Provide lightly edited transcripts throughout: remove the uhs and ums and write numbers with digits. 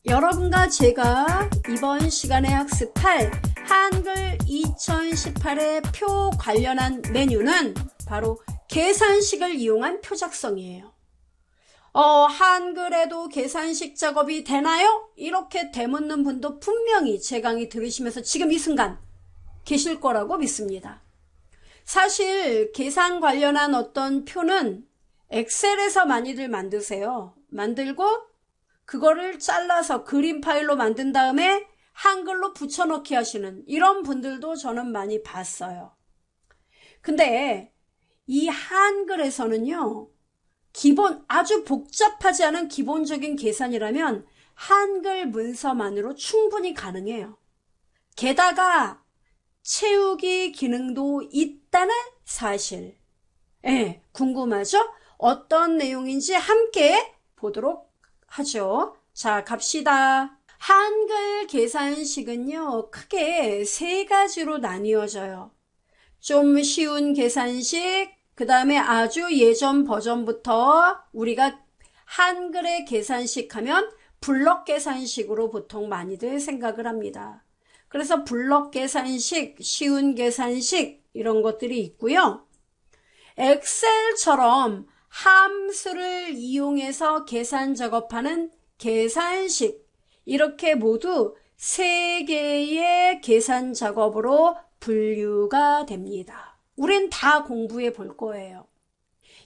여러분과 제가 이번 시간에 학습할 한글 2018의 표 관련한 메뉴는 바로 계산식을 이용한 표 작성이에요. 한글에도 계산식 작업이 되나요? 이렇게 되묻는 분도 분명히 제 강의 들으시면서 지금 이 순간 계실 거라고 믿습니다. 사실 계산 관련한 어떤 표는 엑셀에서 많이들 만드세요. 만들고 그거를 잘라서 그림 파일로 만든 다음에 한글로 붙여넣기 하시는 이런 분들도 저는 많이 봤어요. 근데 이 한글에서는요, 아주 복잡하지 않은 기본적인 계산이라면 한글 문서만으로 충분히 가능해요. 게다가 채우기 기능도 있다는 사실. 궁금하죠? 어떤 내용인지 함께 보도록 하죠. 자, 갑시다. 한글 계산식은요, 크게 세 가지로 나뉘어져요. 좀 쉬운 계산식, 그 다음에 아주 예전 버전부터 우리가 한글의 계산식 하면 블럭 계산식으로 보통 많이들 생각을 합니다. 그래서 블럭 계산식, 쉬운 계산식 이런 것들이 있고요. 엑셀처럼 함수를 이용해서 계산 작업하는 계산식, 이렇게 모두 세 개의 계산 작업으로 분류가 됩니다. 우린 다 공부해 볼 거예요.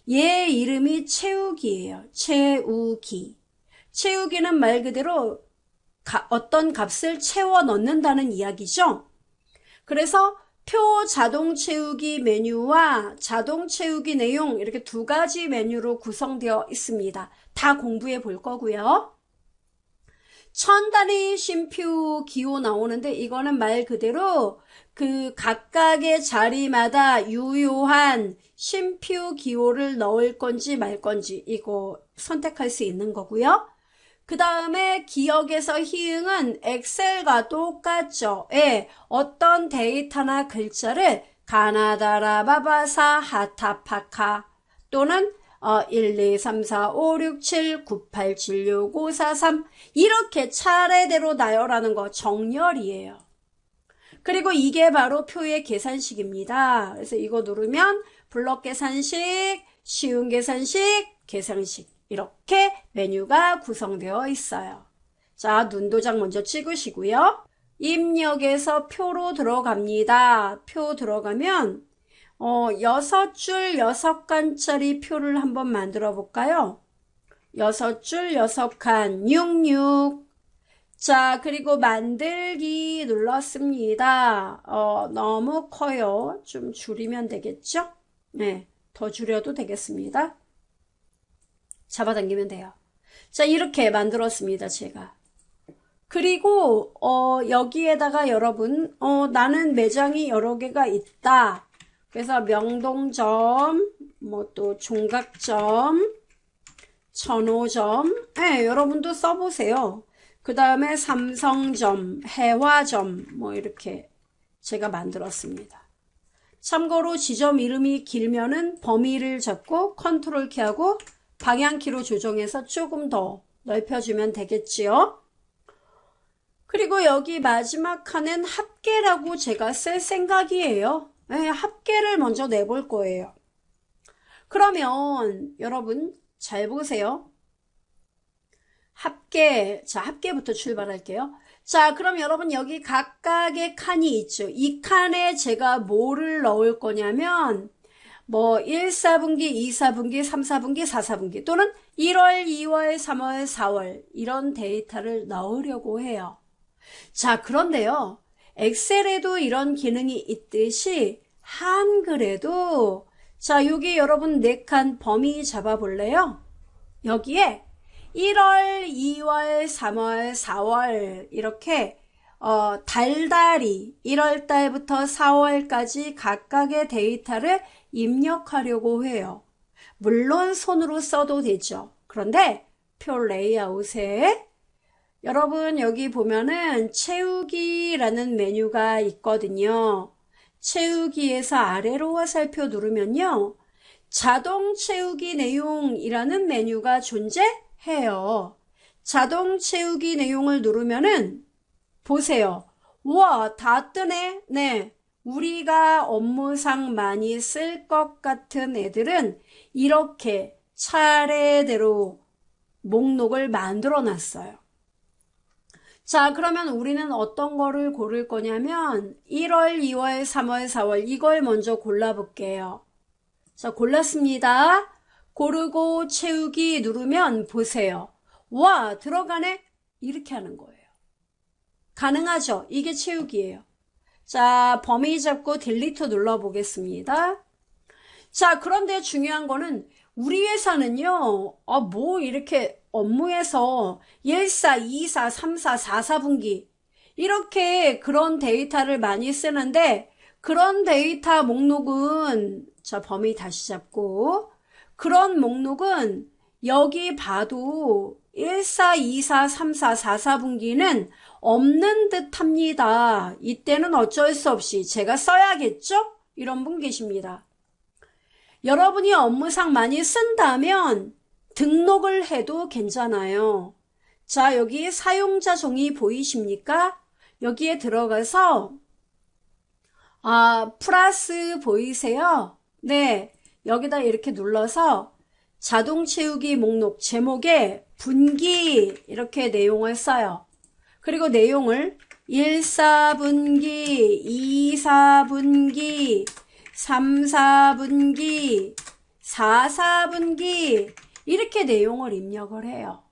얘 이름이 채우기예요. 채우기. 채우기는 말 그대로 어떤 값을 채워 넣는다는 이야기죠. 그래서 표 자동 채우기 메뉴와 자동 채우기 내용, 이렇게 두 가지 메뉴로 구성되어 있습니다. 다 공부해 볼 거고요. 천단위 쉼표 기호 나오는데 이거는 말 그대로 그 각각의 자리마다 유효한 쉼표 기호를 넣을 건지 말 건지 이거 선택할 수 있는 거고요. 그 다음에 기억에서 희응은 엑셀과 똑같죠. 어떤 데이터나 글자를 가나다라 바바사 하타파카 또는 1, 2, 3, 4, 5, 6, 7, 9, 8, 7, 6, 5, 4, 3 이렇게 차례대로 나열하는 거 정렬이에요. 그리고 이게 바로 표의 계산식입니다. 그래서 이거 누르면 블럭 계산식, 쉬운 계산식, 계산식 이렇게 메뉴가 구성되어 있어요. 자, 눈도장 먼저 찍으시고요. 입력에서 표로 들어갑니다. 표 들어가면 6줄 6칸짜리 표를 한번 만들어 볼까요? 6줄 6칸 66. 자, 그리고 만들기 눌렀습니다. 너무 커요. 좀 줄이면 되겠죠? 네, 더 줄여도 되겠습니다. 잡아당기면 돼요. 자, 이렇게 만들었습니다, 제가. 그리고 여기에다가 여러분 나는 매장이 여러 개가 있다. 그래서 명동점, 뭐 또 종각점, 천호점, 여러분도 써보세요. 그 다음에 삼성점, 해화점, 뭐 이렇게 제가 만들었습니다. 참고로 지점 이름이 길면은 범위를 잡고 컨트롤 키하고 방향키로 조정해서 조금 더 넓혀주면 되겠지요. 그리고 여기 마지막 칸은 합계라고 제가 쓸 생각이에요. 합계를 먼저 내볼 거예요. 그러면 여러분 잘 보세요. 합계, 자, 합계부터 출발할게요. 자, 그럼 여러분 여기 각각의 칸이 있죠. 이 칸에 제가 뭐를 넣을 거냐면 뭐 1, 4분기, 2, 4분기, 3, 4분기, 4, 4분기 또는 1월, 2월, 3월, 4월 이런 데이터를 넣으려고 해요. 자, 그런데요. 엑셀에도 이런 기능이 있듯이 한글에도 자, 여기 여러분 4칸 범위 잡아볼래요? 여기에 1월, 2월, 3월, 4월 이렇게 달달이 1월달부터 4월까지 각각의 데이터를 입력하려고 해요. 물론 손으로 써도 되죠. 그런데 표 레이아웃에 여러분 여기 보면은 채우기라는 메뉴가 있거든요. 채우기에서 아래로 화살표 누르면요. 자동 채우기 내용이라는 메뉴가 존재해요. 자동 채우기 내용을 누르면은 보세요. 우와, 다 뜨네. 네. 우리가 업무상 많이 쓸 것 같은 애들은 이렇게 차례대로 목록을 만들어 놨어요. 자, 그러면 우리는 어떤 거를 고를 거냐면 1월, 2월, 3월, 4월 이걸 먼저 골라볼게요. 자, 골랐습니다. 고르고 채우기 누르면 보세요. 와, 들어가네? 이렇게 하는 거예요. 가능하죠? 이게 채우기예요. 자, 범위 잡고 딜리트 눌러보겠습니다. 자, 그런데 중요한 거는 우리 회사는요, 뭐 이렇게 업무에서 1사, 2사, 3사, 4사분기 이렇게 그런 데이터를 많이 쓰는데 그런 데이터 목록은 자, 범위 다시 잡고 그런 목록은 여기 봐도 1사, 2사, 3사, 4사분기는 없는 듯 합니다. 이때는 어쩔 수 없이 제가 써야겠죠? 이런 분 계십니다. 여러분이 업무상 많이 쓴다면 등록을 해도 괜찮아요. 자, 여기 사용자 정의 보이십니까? 여기에 들어가서 플러스 보이세요? 네, 여기다 이렇게 눌러서 자동 채우기 목록 제목에 분기 이렇게 내용을 써요. 그리고 내용을 1사분기, 2사분기, 3사분기, 4사분기 이렇게 내용을 입력을 해요.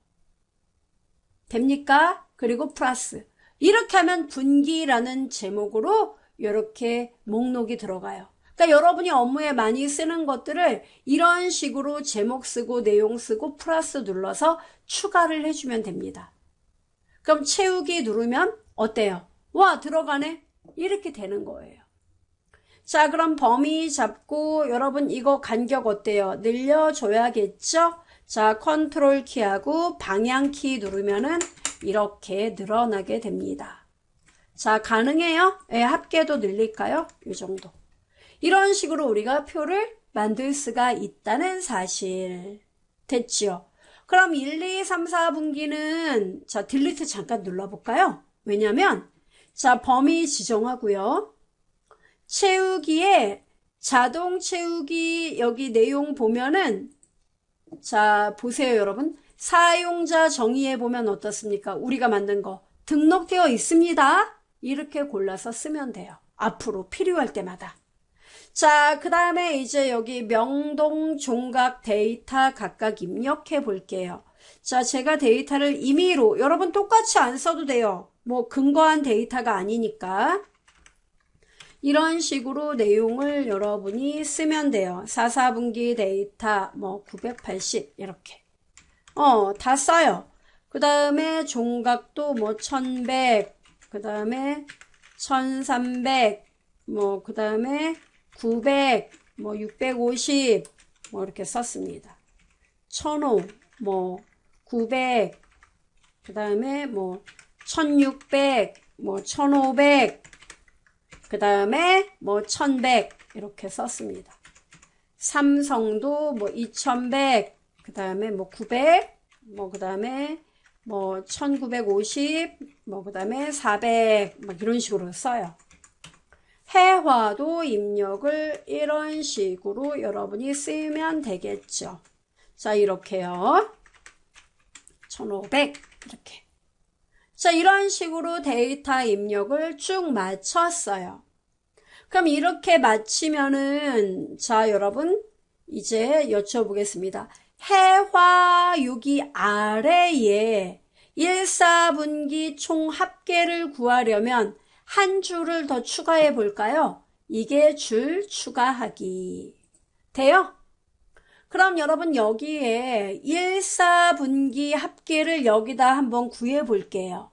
됩니까? 그리고 플러스 이렇게 하면 분기라는 제목으로 이렇게 목록이 들어가요. 그러니까 여러분이 업무에 많이 쓰는 것들을 이런 식으로 제목 쓰고 내용 쓰고 플러스 눌러서 추가를 해주면 됩니다. 그럼 채우기 누르면 어때요? 와, 들어가네? 이렇게 되는 거예요. 자, 그럼 범위 잡고 여러분 이거 간격 어때요? 늘려줘야겠죠? 자, 컨트롤 키하고 방향 키 누르면은 이렇게 늘어나게 됩니다. 자, 가능해요? 예, 합계도 늘릴까요? 이 정도. 이런 식으로 우리가 표를 만들 수가 있다는 사실. 됐죠? 그럼 1, 2, 3, 4분기는 자, 딜리트 잠깐 눌러볼까요? 왜냐면 자, 범위 지정하고요. 채우기에 자동 채우기 여기 내용 보면은 자, 보세요, 여러분. 사용자 정의에 보면 어떻습니까? 우리가 만든 거 등록되어 있습니다. 이렇게 골라서 쓰면 돼요. 앞으로 필요할 때마다. 자, 그 다음에 이제 여기 명동, 종각, 데이터 각각 입력해 볼게요. 자, 제가 데이터를 임의로 여러분 똑같이 안 써도 돼요. 뭐 근거한 데이터가 아니니까. 이런 식으로 내용을 여러분이 쓰면 돼요. 4사분기 데이터 뭐 980 이렇게 다 써요. 그 다음에 종각도 뭐 1100 그 다음에 1300 뭐 그 다음에 900 뭐 650 뭐 이렇게 썼습니다. 1005 뭐 900 그 다음에 뭐 1600 뭐 1500 그 다음에 뭐 1100 이렇게 썼습니다. 삼성도 뭐 2100 그 다음에 뭐 900 뭐 그 다음에 뭐 1950 뭐 그 다음에 400 막 이런 식으로 써요. 해화도 입력을 이런 식으로 여러분이 쓰면 되겠죠. 자, 이렇게요. 1500 이렇게. 자, 이런 식으로 데이터 입력을 쭉 마쳤어요. 그럼 이렇게 마치면은 자, 여러분 이제 여쭤보겠습니다. 해화 여기 아래에 1, 4분기 총 합계를 구하려면 한 줄을 더 추가해 볼까요? 이게 줄 추가하기. 돼요? 그럼 여러분 여기에 1, 4분기 합계를 여기다 한번 구해 볼게요.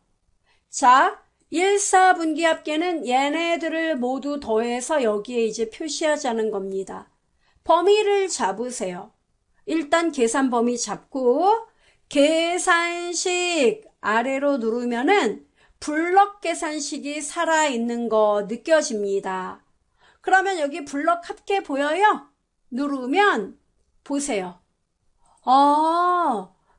자, 1, 4분기 합계는 얘네들을 모두 더해서 여기에 이제 표시하자는 겁니다. 범위를 잡으세요. 일단 계산 범위 잡고 계산식 아래로 누르면은 블럭 계산식이 살아있는 거 느껴집니다. 그러면 여기 블럭 합계 보여요? 누르면 보세요.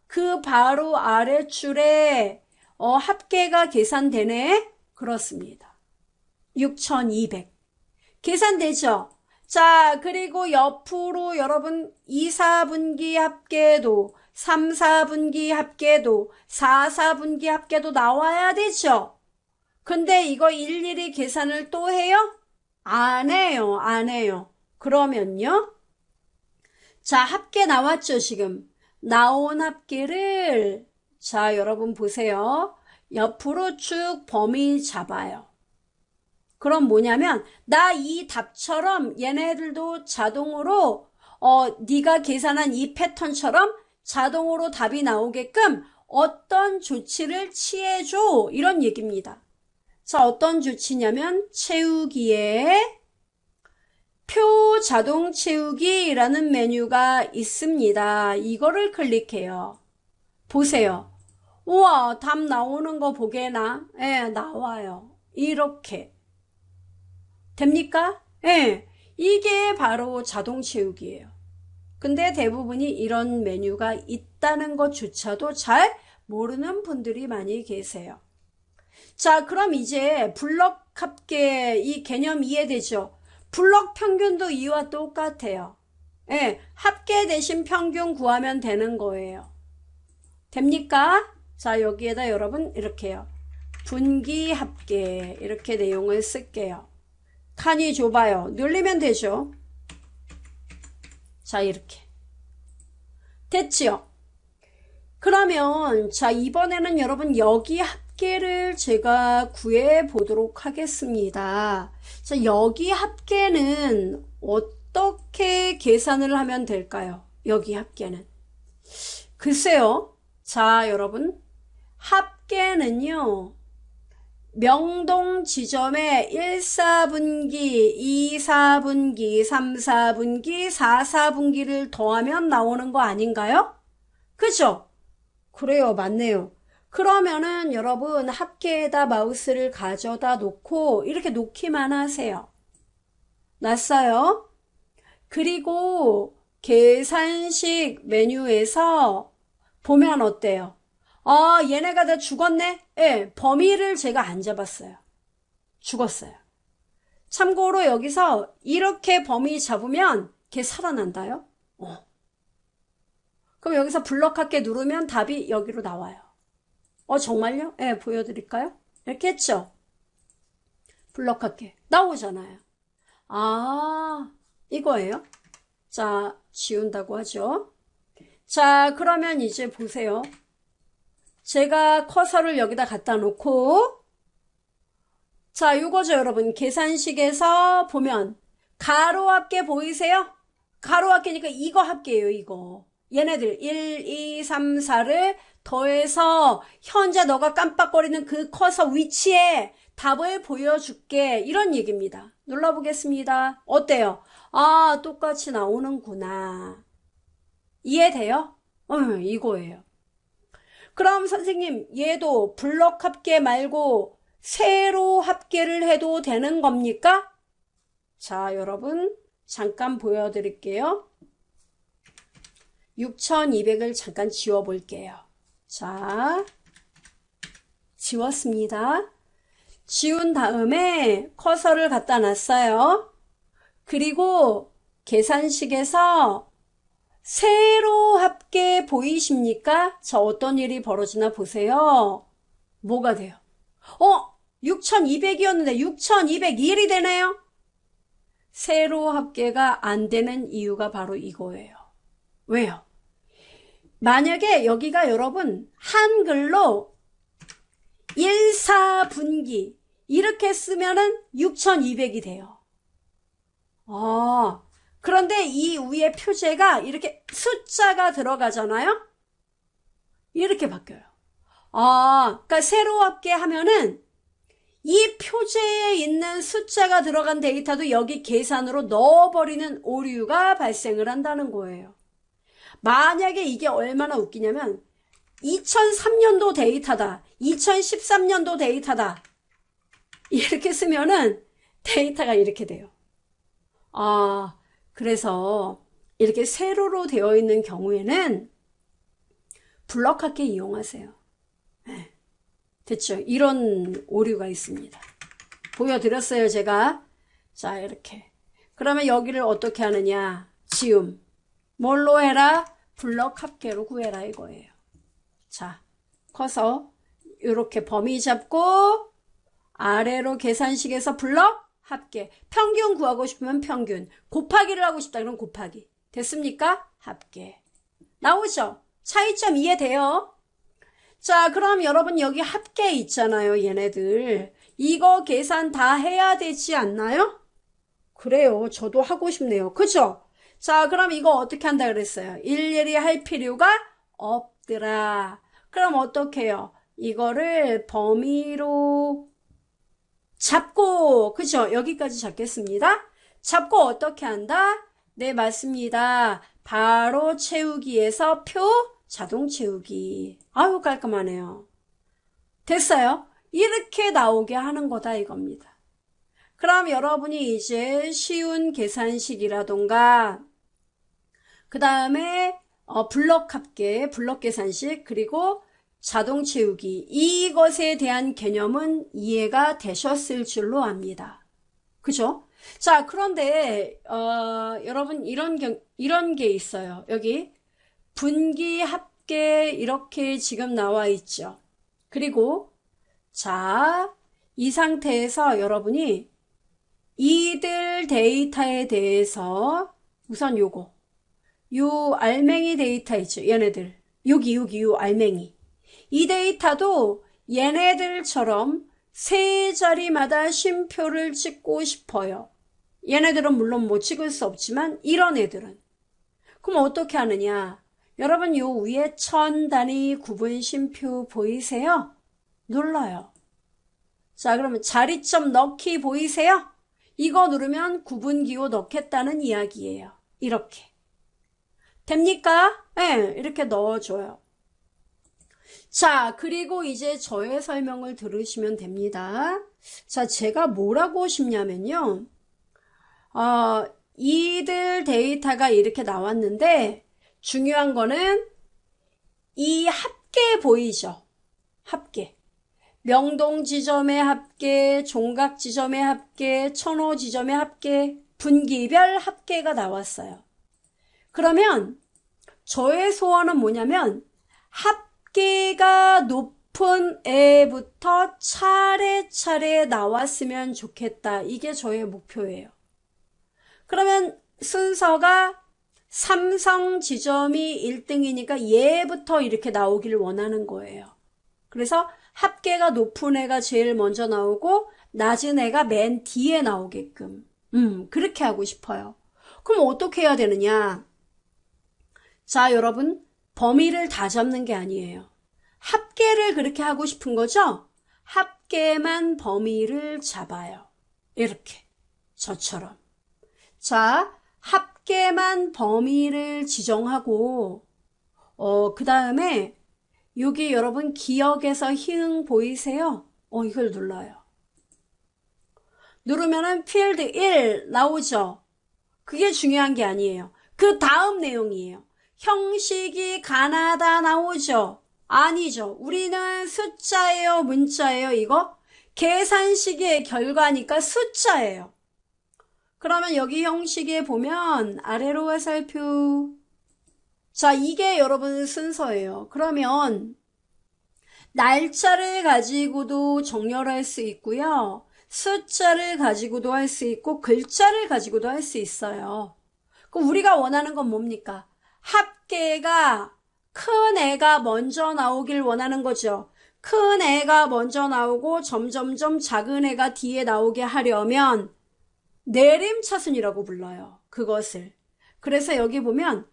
그 바로 아래줄에 합계가 계산되네? 그렇습니다. 6,200. 계산되죠? 자, 그리고 옆으로 여러분 2, 4분기 합계도 3, 4분기 합계도 4, 4분기 합계도 나와야 되죠? 근데 이거 일일이 계산을 또 해요? 안 해요. 안 해요. 그러면요. 자, 합계 나왔죠, 지금. 나온 합계를 자, 여러분 보세요. 옆으로 쭉 범위 잡아요. 그럼 뭐냐면 나 이 답처럼 얘네들도 자동으로 네가 계산한 이 패턴처럼 자동으로 답이 나오게끔 어떤 조치를 취해줘 이런 얘기입니다. 자, 어떤 조치냐면 채우기에 표 자동 채우기라는 메뉴가 있습니다. 이거를 클릭해요. 보세요. 우와, 답 나오는 거 보게나? 예, 나와요. 이렇게. 됩니까? 예, 이게 바로 자동 채우기예요. 근데 대부분이 이런 메뉴가 있다는 것조차도 잘 모르는 분들이 많이 계세요. 자, 그럼 이제 블럭 합계 이 개념 이해되죠? 블럭 평균도 이와 똑같아요. 예, 합계 대신 평균 구하면 되는 거예요. 됩니까? 자, 여기에다 여러분 이렇게요. 분기 합계 이렇게 내용을 쓸게요. 칸이 좁아요. 늘리면 되죠. 자, 이렇게. 됐지요? 그러면 자, 이번에는 여러분 여기 합계를 제가 구해 보도록 하겠습니다. 자, 여기 합계는 어떻게 계산을 하면 될까요? 여기 합계는. 글쎄요. 자, 여러분. 합계는요. 명동 지점에 1, 4분기, 2, 4분기, 3, 4분기, 4, 4분기를 더하면 나오는 거 아닌가요? 그죠? 그래요. 맞네요. 그러면은 여러분 합계에다 마우스를 가져다 놓고 이렇게 놓기만 하세요. 놨어요? 그리고 계산식 메뉴에서 보면 어때요? 아, 얘네가 다 죽었네? 예, 범위를 제가 안 잡았어요. 죽었어요. 참고로 여기서 이렇게 범위 잡으면 걔 살아난다요? 그럼 여기서 블럭할게 누르면 답이 여기로 나와요. 정말요? 예, 보여드릴까요? 이렇게 했죠? 블럭할게. 나오잖아요. 아, 이거예요. 자, 지운다고 하죠. 자, 그러면 이제 보세요. 제가 커서를 여기다 갖다 놓고 자, 요거죠 여러분. 계산식에서 보면 가로 합계 보이세요? 가로 합계니까 이거 합계예요. 이거. 얘네들 1, 2, 3, 4를 더해서 현재 너가 깜빡거리는 그 커서 위치에 답을 보여줄게. 이런 얘기입니다. 눌러보겠습니다. 어때요? 아, 똑같이 나오는구나. 이해돼요? 이거예요. 그럼 선생님 얘도 블럭 합계 말고 세로 합계를 해도 되는 겁니까? 자, 여러분 잠깐 보여드릴게요. 6,200을 잠깐 지워볼게요. 자, 지웠습니다. 지운 다음에 커서를 갖다 놨어요. 그리고 계산식에서 세로 합계 보이십니까? 자, 어떤 일이 벌어지나 보세요. 뭐가 돼요? 6,200이었는데 6,201이 되네요? 세로 합계가 안 되는 이유가 바로 이거예요. 왜요? 만약에 여기가 여러분 한글로 1, 4분기 이렇게 쓰면은 6,200이 돼요. 그런데 이 위에 표제가 이렇게 숫자가 들어가잖아요? 이렇게 바뀌어요. 그러니까 세로 합계 하면은 이 표제에 있는 숫자가 들어간 데이터도 여기 계산으로 넣어버리는 오류가 발생을 한다는 거예요. 만약에 이게 얼마나 웃기냐면 2003년도 데이터다. 2013년도 데이터다. 이렇게 쓰면은 데이터가 이렇게 돼요. 그래서 이렇게 세로로 되어 있는 경우에는 블럭합계 이용하세요. 네. 됐죠? 이런 오류가 있습니다. 보여드렸어요, 제가. 자, 이렇게. 그러면 여기를 어떻게 하느냐? 지움. 뭘로 해라? 블럭합계로 구해라 이거예요. 자, 커서 이렇게 범위 잡고 아래로 계산식에서 블럭합계. 평균 구하고 싶으면 평균. 곱하기를 하고 싶다 그러면 곱하기. 됐습니까? 합계. 나오죠? 차이점 이해돼요? 자, 그럼 여러분 여기 합계 있잖아요, 얘네들. 이거 계산 다 해야 되지 않나요? 그래요. 저도 하고 싶네요. 그죠? 자, 그럼 이거 어떻게 한다 그랬어요? 일일이 할 필요가 없더라. 그럼 어떻게 해요? 이거를 범위로 잡고, 그죠? 여기까지 잡겠습니다. 잡고 어떻게 한다? 네, 맞습니다. 바로 채우기에서 표 자동 채우기. 아유, 깔끔하네요. 됐어요? 이렇게 나오게 하는 거다 이겁니다. 그럼 여러분이 이제 쉬운 계산식이라던가 그 다음에 블럭합계, 블럭 계산식, 그리고 자동 채우기, 이것에 대한 개념은 이해가 되셨을 줄로 압니다. 그죠? 자, 그런데 여러분 이런 게 있어요. 여기 분기, 합계 이렇게 지금 나와 있죠. 그리고 자, 이 상태에서 여러분이 이들 데이터에 대해서 우선 요 알맹이 데이터 있죠. 얘네들. 여기 요 알맹이. 이 데이터도 얘네들처럼 세 자리마다 쉼표를 찍고 싶어요. 얘네들은 물론 못 찍을 수 없지만 이런 애들은. 그럼 어떻게 하느냐? 여러분 요 위에 1000단위 구분 쉼표 보이세요? 눌러요. 자, 그러면 자리점 넣기 보이세요? 이거 누르면 구분기호 넣겠다는 이야기예요. 이렇게. 됩니까? 네, 이렇게 넣어줘요. 자, 그리고 이제 저의 설명을 들으시면 됩니다. 자, 제가 뭐라고 싶냐면요. 이들 데이터가 이렇게 나왔는데 중요한 거는 이 합계 보이죠? 합계. 명동 지점의 합계, 종각 지점의 합계, 천호 지점의 합계, 분기별 합계가 나왔어요. 그러면 저의 소원은 뭐냐면 합계가 높은 애부터 차례차례 나왔으면 좋겠다. 이게 저의 목표예요. 그러면 순서가 삼성 지점이 1등이니까 얘부터 이렇게 나오기를 원하는 거예요. 그래서 합계가 높은 애가 제일 먼저 나오고 낮은 애가 맨 뒤에 나오게끔 그렇게 하고 싶어요. 그럼 어떻게 해야 되느냐? 자, 여러분 범위를 다 잡는 게 아니에요. 합계를 그렇게 하고 싶은 거죠? 합계만 범위를 잡아요. 이렇게 저처럼. 자, 합계만 범위를 지정하고 그 다음에 여기 여러분 기억에서 희응 보이세요? 이걸 눌러요. 누르면은 필드 1 나오죠? 그게 중요한 게 아니에요. 그 다음 내용이에요. 형식이 가나다 나오죠? 아니죠. 우리는 숫자예요, 문자예요, 이거? 계산식의 결과니까 숫자예요. 그러면 여기 형식에 보면 아래로 화살표. 자, 이게 여러분 순서예요. 그러면 날짜를 가지고도 정렬할 수 있고요. 숫자를 가지고도 할 수 있고 글자를 가지고도 할 수 있어요. 그럼 우리가 원하는 건 뭡니까? 합계가 큰 애가 먼저 나오길 원하는 거죠. 큰 애가 먼저 나오고 점점점 작은 애가 뒤에 나오게 하려면 내림차순이라고 불러요. 그것을. 그래서 여기 보면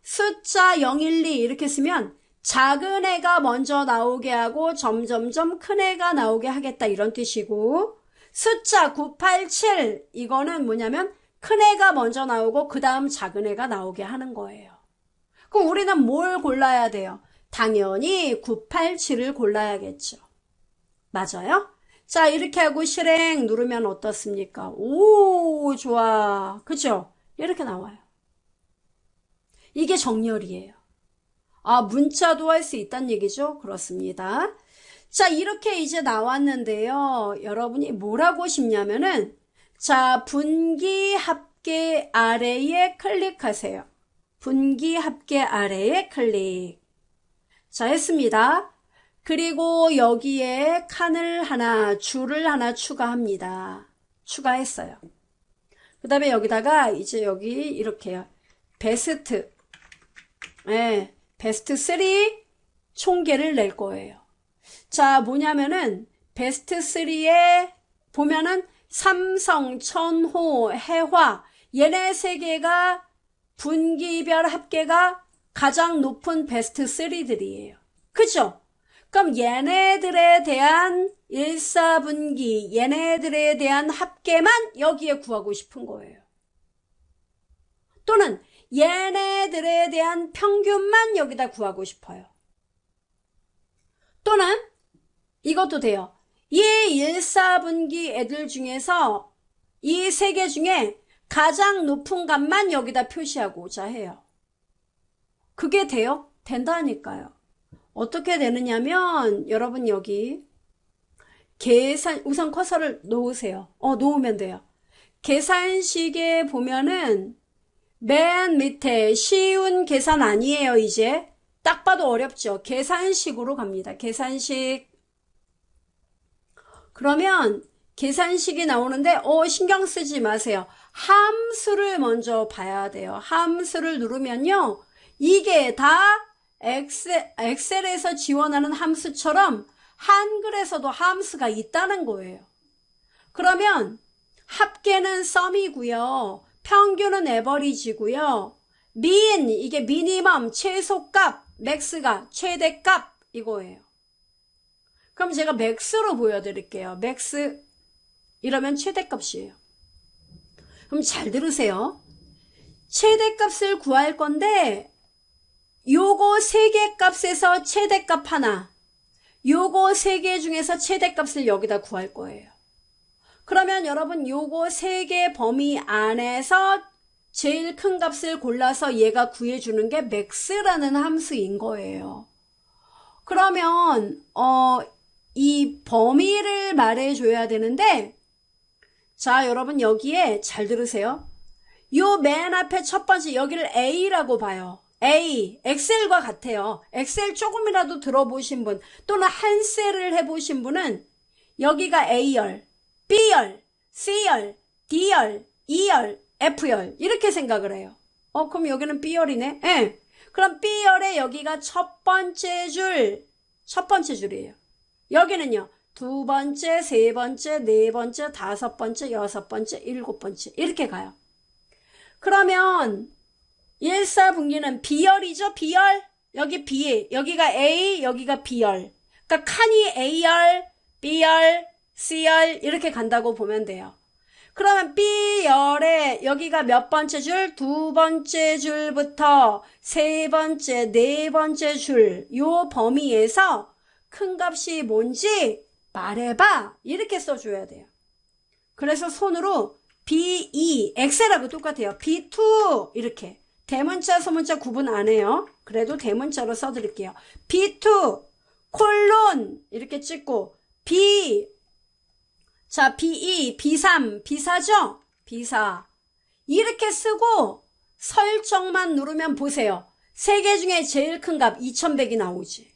숫자 012 이렇게 쓰면 작은 애가 먼저 나오게 하고 점점점 큰 애가 나오게 하겠다 이런 뜻이고, 숫자 987 이거는 뭐냐면 큰 애가 먼저 나오고 그 다음 작은 애가 나오게 하는 거예요. 그럼 우리는 뭘 골라야 돼요? 당연히 987을 골라야겠죠. 맞아요? 자, 이렇게 하고 실행 누르면 어떻습니까? 오, 좋아. 그죠? 이렇게 나와요. 이게 정렬이에요. 문자도 할 수 있다는 얘기죠. 그렇습니다. 자, 이렇게 이제 나왔는데요. 여러분이 뭐라고 싶냐면은, 자, 분기 합계 아래에 클릭하세요. 분기 합계 아래에 클릭. 자, 했습니다. 그리고 여기에 칸을 하나, 줄을 하나 추가합니다. 추가했어요. 그 다음에 여기다가 이제 여기 이렇게요. 베스트. 네, 베스트 3 총계를 낼 거예요. 자, 뭐냐면은 베스트 3에 보면은 삼성, 천호, 해화 얘네 세 개가 분기별 합계가 가장 높은 베스트 3들이에요. 그죠? 그럼 얘네들에 대한 1, 4분기 얘네들에 대한 합계만 여기에 구하고 싶은 거예요. 또는 얘네들에 대한 평균만 여기다 구하고 싶어요. 또는 이것도 돼요. 이 1, 4분기 애들 중에서 이 세 개 중에 가장 높은 값만 여기다 표시하고자 해요. 그게 돼요? 된다니까요. 어떻게 되느냐면 여러분 여기 계산 우선 커서를 놓으세요. 놓으면 돼요. 계산식에 보면은 맨 밑에 쉬운 계산 아니에요. 이제 딱 봐도 어렵죠. 계산식으로 갑니다. 계산식. 그러면 계산식이 나오는데 신경 쓰지 마세요. 함수를 먼저 봐야 돼요. 함수를 누르면요. 이게 다 엑셀에서 지원하는 함수처럼 한글에서도 함수가 있다는 거예요. 그러면 합계는 썸이고요. 평균은 에버리지고요. 이게 미니멈 최소값, 맥스가 최대값 이거예요. 그럼 제가 맥스로 보여드릴게요. 맥스 이러면 최대값이에요. 그럼 잘 들으세요. 최대값을 구할 건데 요거 세 개 값에서 최대값 하나, 요거 세 개 중에서 최대값을 여기다 구할 거예요. 그러면 여러분 요거 세 개 범위 안에서 제일 큰 값을 골라서 얘가 구해주는 게 max라는 함수인 거예요. 그러면 이 범위를 말해줘야 되는데, 자 여러분 여기에 잘 들으세요. 요 맨 앞에 첫 번째 여기를 A라고 봐요. A, 엑셀과 같아요. 엑셀 조금이라도 들어보신 분 또는 한 셀을 해보신 분은 여기가 A열, B열, C열, D열, E열, F열 이렇게 생각을 해요. 그럼 여기는 B열이네. 네. 그럼 B열에 여기가 첫 번째 줄이에요. 여기는요. 두 번째, 세 번째, 네 번째, 다섯 번째, 여섯 번째, 일곱 번째 이렇게 가요. 그러면 1, 4분기는 B열이죠. B열. 여기 B. 여기가 A, 여기가 B열. 그러니까 칸이 A열, B열, C열 이렇게 간다고 보면 돼요. 그러면 B열에 여기가 몇 번째 줄? 두 번째 줄부터 세 번째, 네 번째 줄 요 범위에서 큰 값이 뭔지 말해봐. 이렇게 써줘야 돼요. 그래서 손으로 B2, 엑셀하고 똑같아요. B2 이렇게. 대문자, 소문자 구분 안 해요. 그래도 대문자로 써드릴게요. B2, 콜론 이렇게 찍고 자 B2, B3, B4죠? B4 이렇게 쓰고 설정만 누르면 보세요. 세 개 중에 제일 큰 값 2100이 나오지.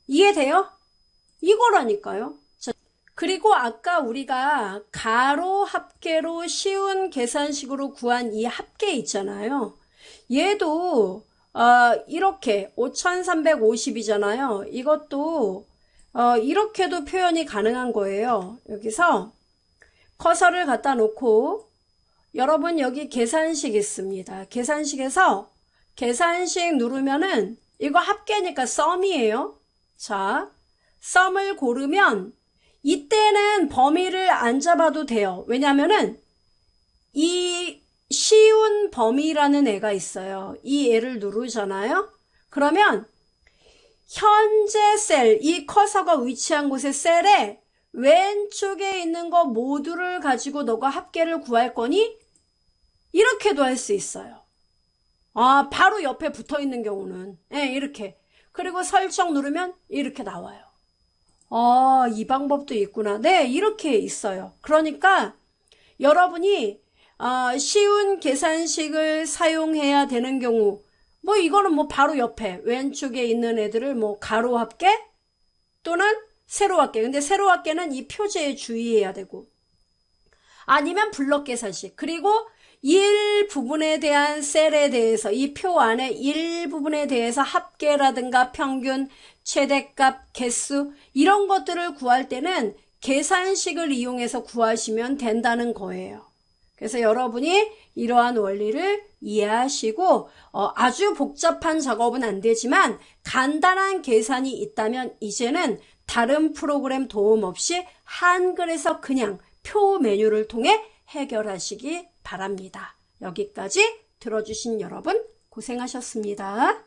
이해돼요? 이거라니까요. 자, 그리고 아까 우리가 가로 합계로 쉬운 계산식으로 구한 이 합계 있잖아요. 얘도 이렇게 5350이잖아요. 이것도 이렇게도 표현이 가능한 거예요. 여기서 커서를 갖다 놓고 여러분 여기 계산식 있습니다. 계산식에서 계산식 누르면은 이거 합계니까 썸이에요. 자, 썸을 고르면 이때는 범위를 안 잡아도 돼요. 왜냐면은 이 쉬운 범위라는 애가 있어요. 이 애를 누르잖아요. 그러면 현재 셀, 이 커서가 위치한 곳의 셀에 왼쪽에 있는 거 모두를 가지고 너가 합계를 구할 거니? 이렇게도 할 수 있어요. 바로 옆에 붙어 있는 경우는 이렇게. 그리고 설정 누르면 이렇게 나와요. 이 방법도 있구나. 네, 이렇게 있어요. 그러니까 여러분이 쉬운 계산식을 사용해야 되는 경우, 뭐 이거는 뭐 바로 옆에 왼쪽에 있는 애들을 뭐 가로 합계 또는 세로 합계. 근데 세로 합계는 이 표제에 주의해야 되고, 아니면 블럭 계산식. 그리고 일부분에 대한 셀에 대해서 이 표 안에 일부분에 대해서 합계라든가 평균, 최대값, 개수 이런 것들을 구할 때는 계산식을 이용해서 구하시면 된다는 거예요. 그래서 여러분이 이러한 원리를 이해하시고 아주 복잡한 작업은 안 되지만 간단한 계산이 있다면 이제는 다른 프로그램 도움 없이 한글에서 그냥 표 메뉴를 통해 해결하시기 바랍니다. 여기까지 들어주신 여러분 고생하셨습니다.